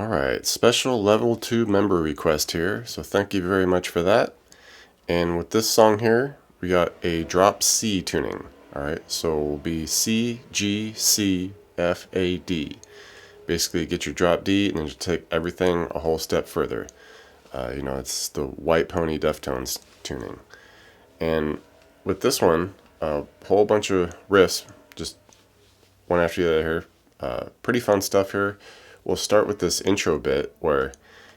Alright, special level 2 member request here, so thank you very much for that. And with this song here, we got a drop C tuning. Alright, so it will be C, G, C, F, A, D. Basically get your drop D and then you take everything a whole step further. It's the White Pony Deftones tuning. And with this one, a whole bunch of riffs, just one after the other here. Pretty fun stuff here. We'll start with this intro bit where,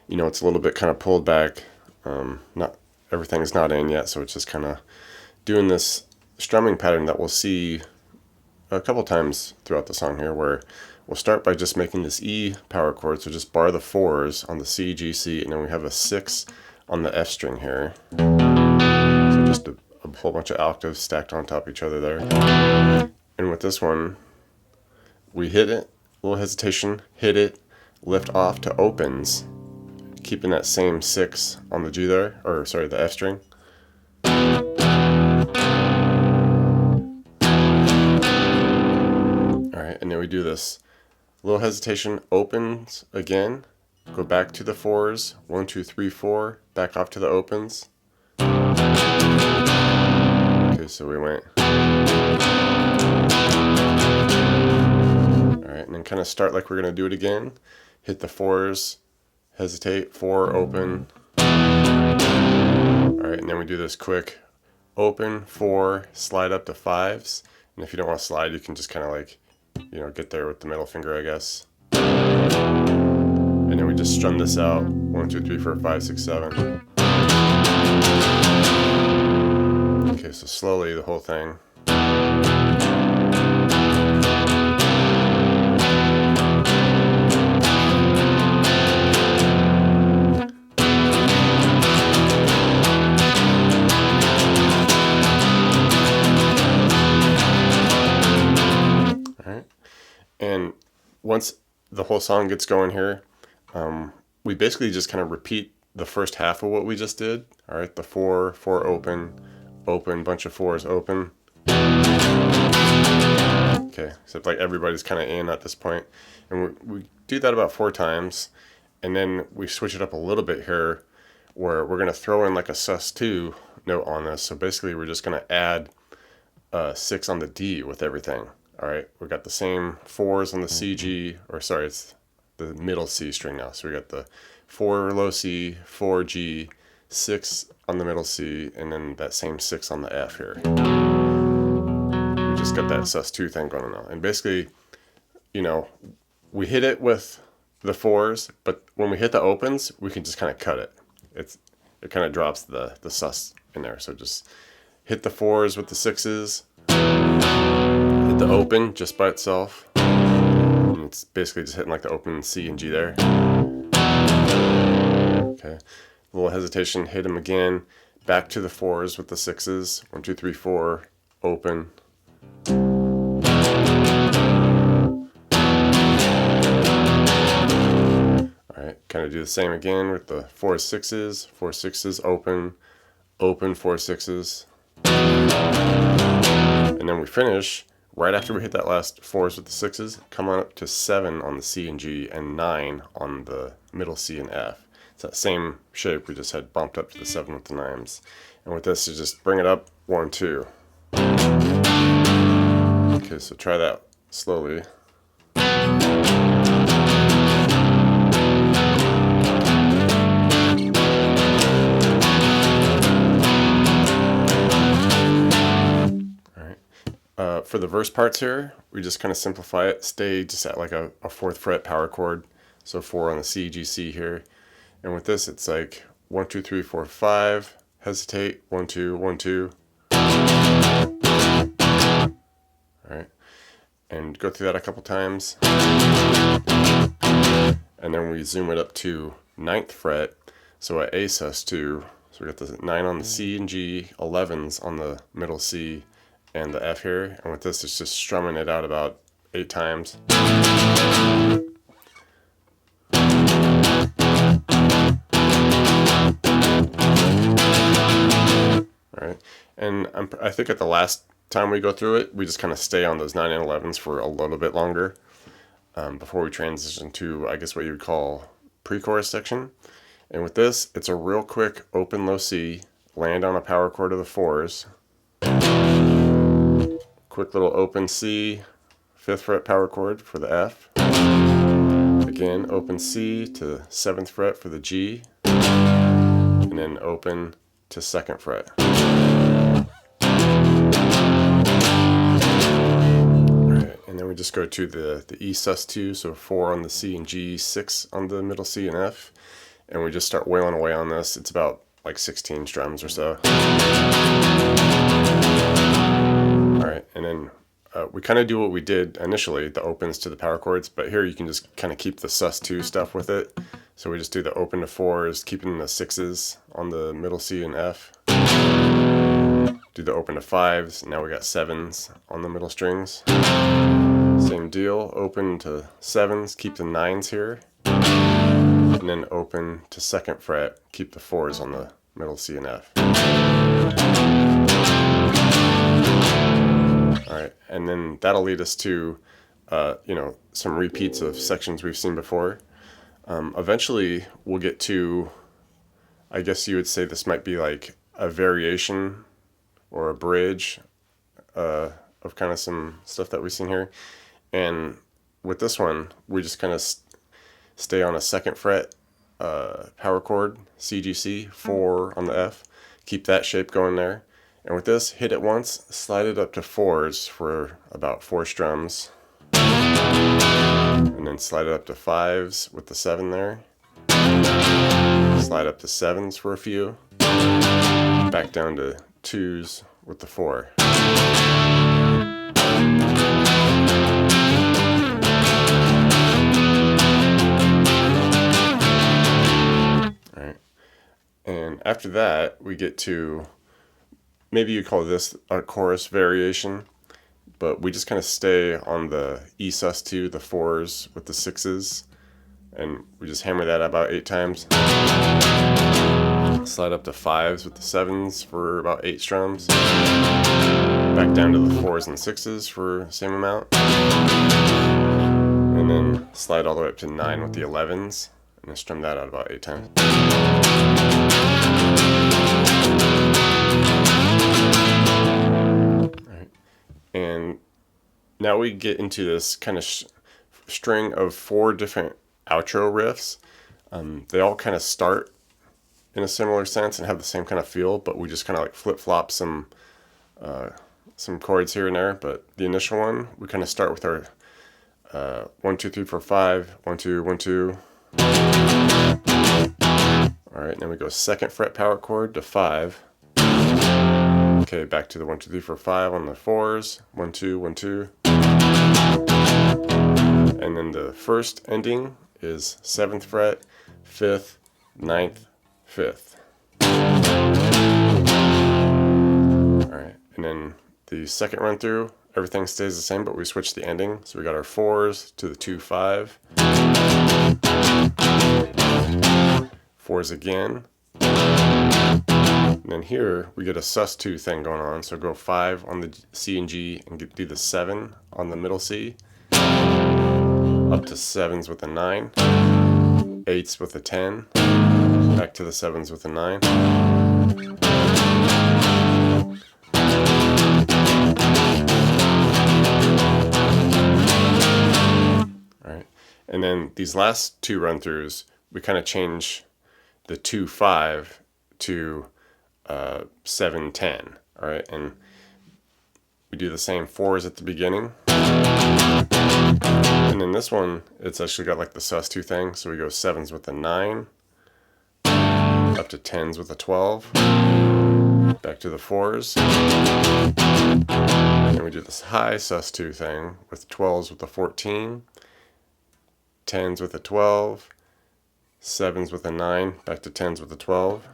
it's a little bit kind of pulled back. Not everything's not in yet, so it's just kind of doing this strumming pattern that we'll see a couple times throughout the song here, where we'll start by just making this E power chord, so just bar the 4s on the C, G, C, and then we have a 6 on the F string here. So just a whole bunch of octaves stacked on top of each other there. And with this one, we hit it, a little hesitation, hit it, lift off to opens, keeping that same 6 on the G there, or sorry, the F string. Alright, and then we do this little hesitation, opens again, go back to the 4s, 1, 2, 3, 4, back off to the opens. Okay, so we went. Alright, and then kind of start like we're going to do it again. Hit the 4s, hesitate, 4, open. Alright, and then we do this quick open, 4, slide up to 5s. And if you don't want to slide, you can just kind of like, get there with the middle finger, I guess. And then we just strum this out. 1, 2, 3, 4, 5, 6, 7. Okay, so slowly the whole thing. And once the whole song gets going here, we basically just kind of repeat the first half of what we just did. All right, the 4, 4 open, open, bunch of 4s open. Okay, except like everybody's kind of in at this point. And we do that about 4 times. And then we switch it up a little bit here where we're going to throw in like a sus2 note on this. So basically we're just going to add 6 on the D with everything. All right, we got the same 4s on the C, G, or sorry, it's the middle C string now. So we got the 4 low C, 4 G, 6 on the middle C, and then that same 6 on the F here. We just got that sus2 thing going on now. And basically, we hit it with the 4s, but when we hit the opens, we can just kind of cut it. It kind of drops the sus in there. So just hit the 4s with the 6s. The open just by itself, and it's basically just hitting like the open C and G there. Okay, a little hesitation, hit them again, back to the 4s with the 6s, 1, 2, 3, 4, open. Alright, kind of do the same again with the 4 6s, 4 6s, open, open, 4 6s. And then we finish. Right after we hit that last 4s with the 6s, come on up to 7 on the C and G and 9 on the middle C and F. It's that same shape we just had bumped up to the 7 with the 9s. And with this, you just bring it up 1, 2. Okay, so try that slowly. For the verse parts here, we just kind of simplify it, stay just at like a 4th fret power chord, so 4 on the C, G, C here. And with this, it's like 1, 2, 3, 4, 5, hesitate, 1, 2, 1, 2. Alright, and go through that a couple times. And then we zoom it up to 9th fret, so at A sus2, so we got the 9 on the C and G, 11s on the middle C, and the F here, and with this it's just strumming it out about 8 times. Alright, and I think at the last time we go through it, we just kind of stay on those 9 and 11s for a little bit longer before we transition to, I guess, what you would call pre-chorus section. And with this, it's a real quick open low C, land on a power chord of the 4s. Quick little open C, 5th fret power chord for the F. Again, open C to 7th fret for the G. And then open to 2nd fret. Alright, and then we just go to the E sus2, so 4 on the C and G, 6 on the middle C and F. And we just start wailing away on this. It's about like 16 strums or so. Alright, and then we kind of do what we did initially, the opens to the power chords, but here you can just kind of keep the sus2 stuff with it. So we just do the open to 4s, keeping the 6s on the middle C and F. Do the open to 5s, now we got 7s on the middle strings. Same deal, open to 7s, keep the 9s here. And then open to 2nd fret, keep the 4s on the middle C and F. Alright, and then that'll lead us to some repeats of sections we've seen before. Eventually we'll get to, I guess you would say this might be like a variation or a bridge of kind of some stuff that we've seen here. And with this one, we just kind of stay on a 2nd fret power chord, C, G, C, 4 on the F. Keep that shape going there. And with this, hit it once, slide it up to 4s for about 4 strums. And then slide it up to 5s with the 7 there. Slide up to 7s for a few. Back down to 2s with the 4. Alright. And after that, we get to, maybe you call this a chorus variation, but we just kind of stay on the E sus2, the 4s with the 6s, and we just hammer that about 8 times. Slide up to 5s with the 7s for about 8 strums. Back down to the 4s and 6s for the same amount. And then slide all the way up to 9 with the 11s, and then strum that out about 8 times. And now we get into this kind of string of 4 different outro riffs. They all kind of start in a similar sense and have the same kind of feel, but we just kind of like flip-flop some chords here and there. But the initial one, we kind of start with our 1, 2, 3, 4, 5, 1, 2, 1, 2. Alright, then we go 2nd fret power chord to 5. Okay, back to the 1, 2, 3, 4, 5 on the 4s. 1, 2, 1, 2. And then the first ending is 7th fret, 5th, 9th, 5th. Alright, and then the second run through, everything stays the same, but we switch the ending. So we got our 4s to the 2, 5. 4s again. And then here we get a sus2 thing going on. So go 5 on the C and G and do the 7 on the middle C. Up to 7s with a 9. 8s with a 10. Back to the 7s with a 9. Alright. And then these last 2 run throughs, we kind of change the 2, 5 to 7, 10. Alright, and we do the same 4s at the beginning. And then this one, it's actually got like the sus2 thing, so we go 7s with a 9, up to 10s with a 12, back to the 4s. And we do this high sus2 thing with 12s with a 14, 10s with a 12, 7s with a 9, back to 10s with a 12.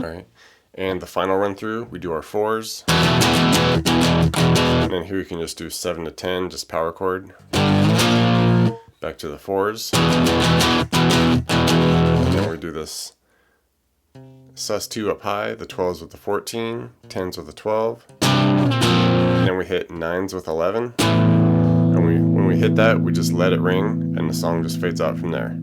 Alright, and the final run through, we do our 4s. And then here you can just do 7 to 10, just power chord. Back to the 4s. And then we do this sus2 up high, the 12s with the 14, 10s with the 12. And then we hit 9s with 11. And when we hit that, we just let it ring, and the song just fades out from there.